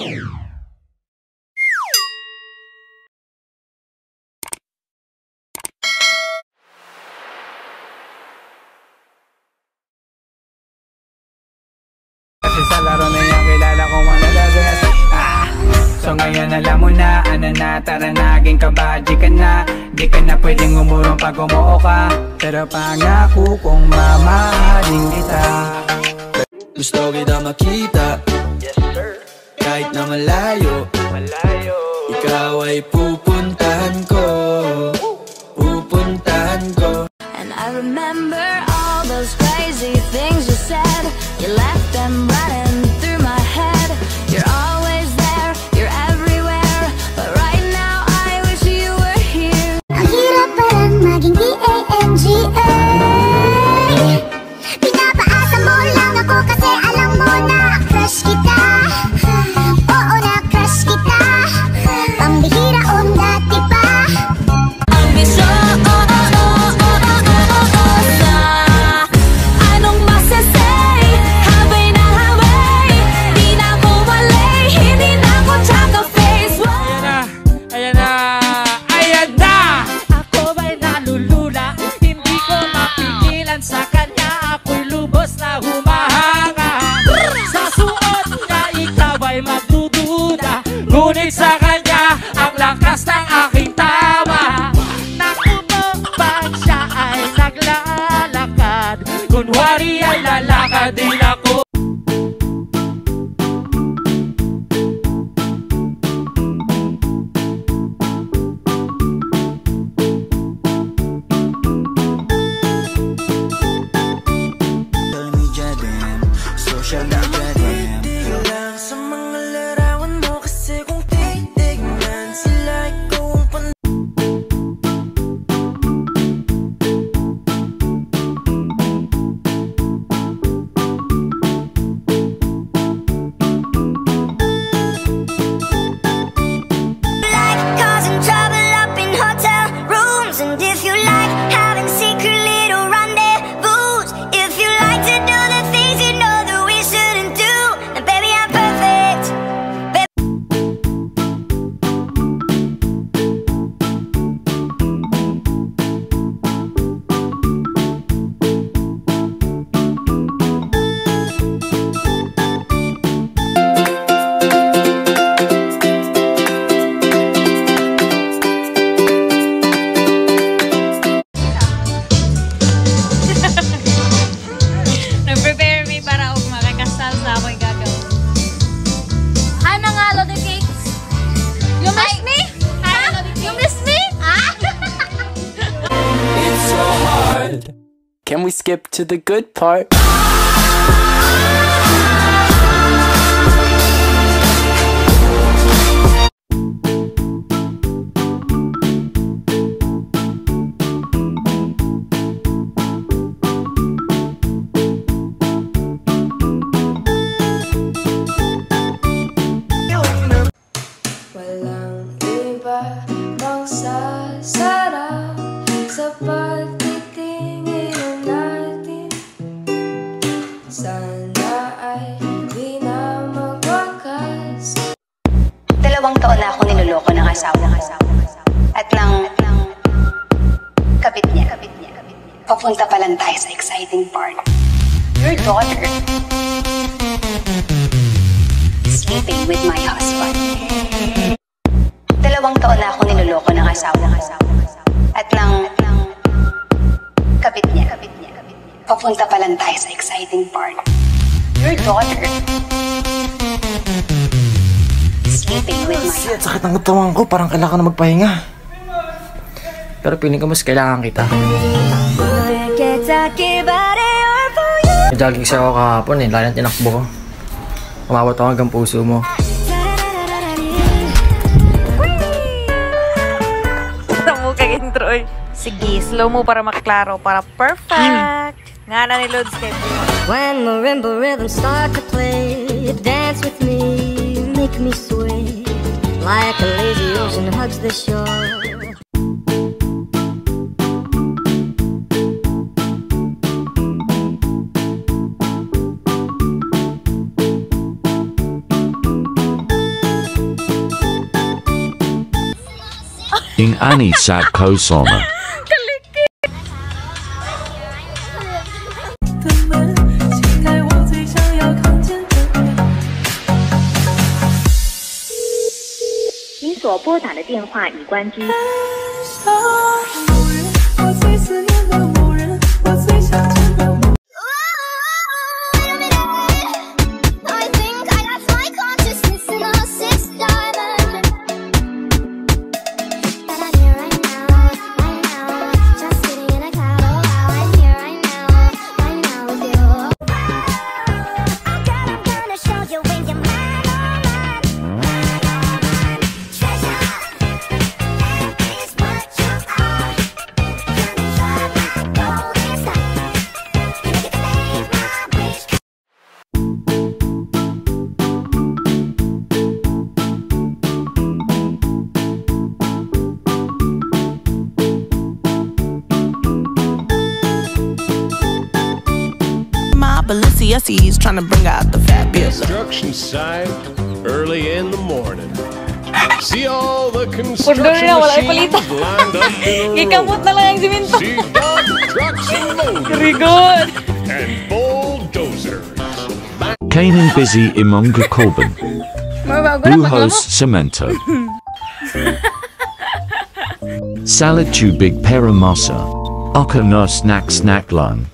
Kasi sa laro na yan kilala ko ang nagagaya. So ngayon alam mo na, ano na, tara naging kabaji ka na. Di ka na pwedeng umurong pag umuo ka, pero pangako kong mamahalin kita. Gusto kita makita, kahit na malayo, ikaw ay pupuntahan ko, pupuntahan ko. And I remember all those crazy things you said. You left them running through my head. You're always there, you're everywhere, but right now I wish you were here. Ang hirap parang maging D-A-N-G-A. Pinapaasa mo lang ako kasi alam mo na crush kita. Oo na crush kita. Pambihira dati pa. Ang bisyo, anong masasay? Habay na habay, di na ako malay, hindi na ako tsaka face. Ayan na! Ayan na! Ako ba'y nalulula? Hindi ko mapigilan sa kanya. Ako'y lubos na humahanga. Sa suot niya, ikaw ay magdududa. Ngunit sa kanya, ang lakas ng aking tama. Naku mo, pag siya ay naglalakad, kunwari ay lalakad din ako. Social media din. Di lang sa mga larawan mo, kasi kung titignan sila, ikaw ang Like causing trouble up in hotel rooms. And if you like having secret little rendezvous, if you like to do the things you know that we shouldn't do, then baby I'm perfect. Nag-prepare me para ako makakasal sa ako'y gagawin. Ano nga, Lodi Cakes? You miss me? Ha? You miss me? It's so hard. Can we skip to the good part? Walang iba bang sasarap sa pagtitingin natin. Sana ay di na magwakas. 2 taon na ako niloloko ng asawa ko. At nang kabit niya. Papunta pa lang tayo sa exciting part. Your daughter sleeping with my husband. 2 taon na ako niloloko ng asawa ko. At nang kabit niya. Papunta pa lang tayo sa exciting part. Your daughter sleeping with my husband. Sakit ng katawan ko, parang kailangan na magpahinga. Pero piling ko mas kailangan kita. Jogging siya ako kahapon lalo na tinakbo ko. Umabot ako hanggang puso mo. Tamo kag intro eh. Sige, slow mo para maklaro, para perfect. Nga na ni Lods kay When marimba rhythms start to play, you dance with me, make me sway, like a lazy ocean hugs the shore. Ing ani sa kosoma.您所拨打的电话已关机。Balenciennes trying to bring out the fabulous. Construction site early in the morning. See all the construction machines lined up in a row. Ikamot na lang ang siminto. See dump trucks and loaders. Very good. And bulldozers. Kainin busy imonga kolben. Buhos cemento. Salad tubig para masa. Aka no snack lang.